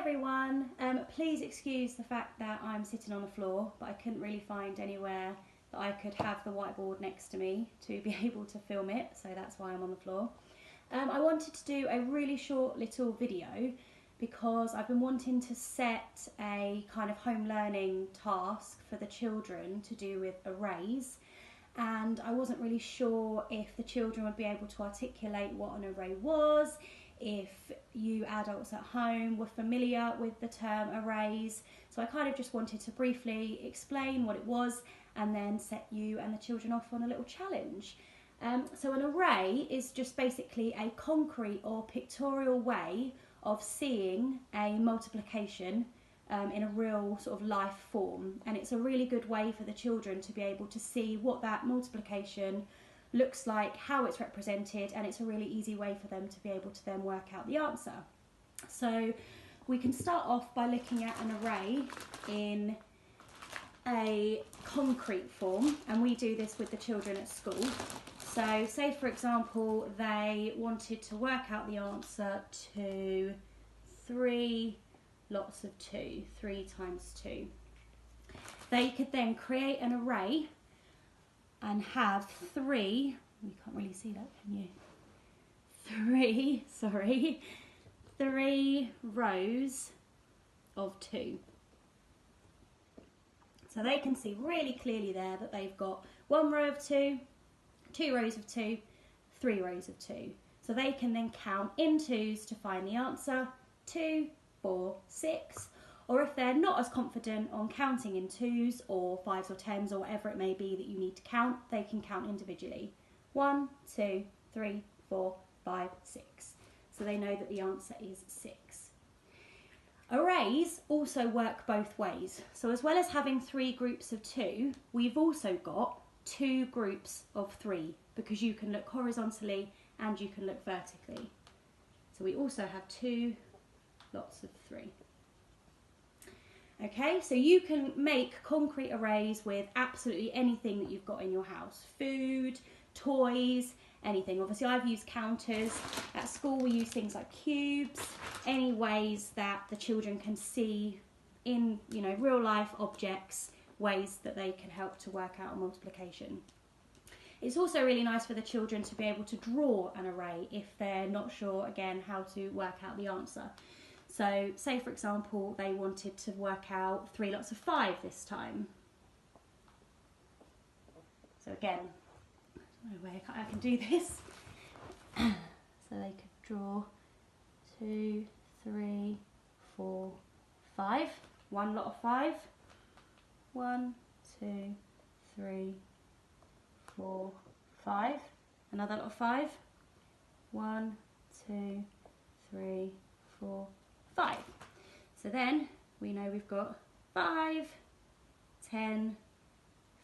everyone, please excuse the fact that I'm sitting on the floor, but I couldn't really find anywhere that I could have the whiteboard next to me to be able to film it, so that's why I'm on the floor. I wanted to do a really short little video because I've been wanting to set a kind of home learning task for the children to do with arrays, and I wasn't really sure if the children would be able to articulate what an array was, if you adults at home were familiar with the term arrays. So I kind of just wanted to briefly explain what it was and then set you and the children off on a little challenge. So an array is just basically a concrete or pictorial way of seeing a multiplication in a real sort of life form, and it's a really good way for the children to be able to see what that multiplication looks like, how it's represented, and it's a really easy way for them to be able to then work out the answer. So we can start off by looking at an array in a concrete form, and we do this with the children at school. So say for example they wanted to work out the answer to 3 lots of 2, 3 times 2. They could then create an array and have 3, you can't really see that, can you? 3 rows of 2. So they can see really clearly there that they've got 1 row of 2, 2 rows of 2, 3 rows of 2. So they can then count in twos to find the answer, 2, 4, 6. Or if they're not as confident on counting in twos or fives or tens or whatever it may be that you need to count, they can count individually. 1, 2, 3, 4, 5, 6. So they know that the answer is 6. Arrays also work both ways. So as well as having 3 groups of 2, we've also got 2 groups of 3, because you can look horizontally and you can look vertically. So we also have 2 lots of 3. Okay, so you can make concrete arrays with absolutely anything that you've got in your house. Food, toys, anything. Obviously I've used counters. At school we use things like cubes, any ways that the children can see in, you know, real life objects, ways that they can help to work out a multiplication. It's also really nice for the children to be able to draw an array if they're not sure, again, how to work out the answer. So say for example they wanted to work out 3 lots of 5 this time. So again, there's no way I can do this. So they could draw 2, 3, 4, 5. 1 lot of 5. 1, 2, 3, 4, 5. Another lot of 5. 1, 2, 3, 4, 5. So then we know we've got 5, 10,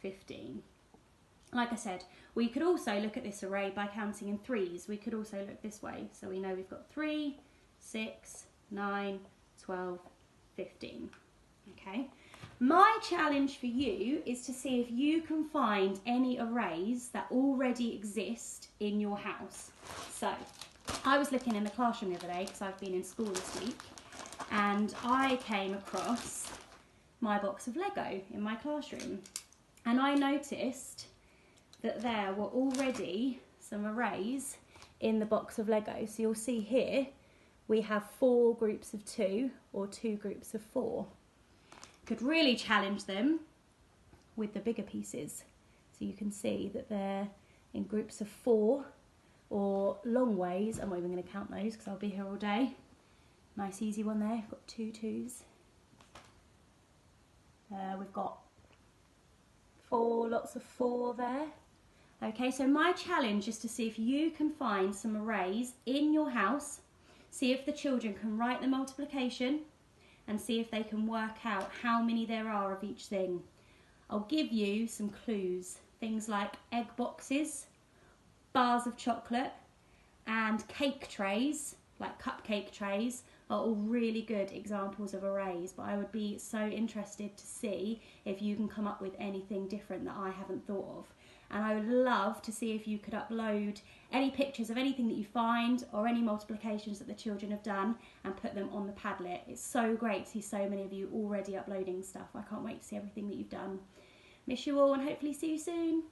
15. Like I said, we could also look at this array by counting in threes. We could also look this way. So we know we've got 3, 6, 9, 12, 15. Okay. My challenge for you is to see if you can find any arrays that already exist in your house. So I was looking in the classroom the other day because I've been in school this week, and I came across my box of Lego in my classroom, and I noticed that there were already some arrays in the box of Lego. So you'll see here we have 4 groups of 2 or 2 groups of 4. Could really challenge them with the bigger pieces. So you can see that they're in groups of 4 or long ways. I'm not even going to count those because I'll be here all day. Nice easy one there, got 2 twos. We've got 4 lots of 4 there. Okay, so my challenge is to see if you can find some arrays in your house, see if the children can write the multiplication, and see if they can work out how many there are of each thing. I'll give you some clues, things like egg boxes, bars of chocolate, and cake trays, like cupcake trays, are all really good examples of arrays, but I would be so interested to see if you can come up with anything different that I haven't thought of. and I would love to see if you could upload any pictures of anything that you find or any multiplications that the children have done and put them on the Padlet. It's so great to see so many of you already uploading stuff. I can't wait to see everything that you've done. Miss you all and hopefully see you soon.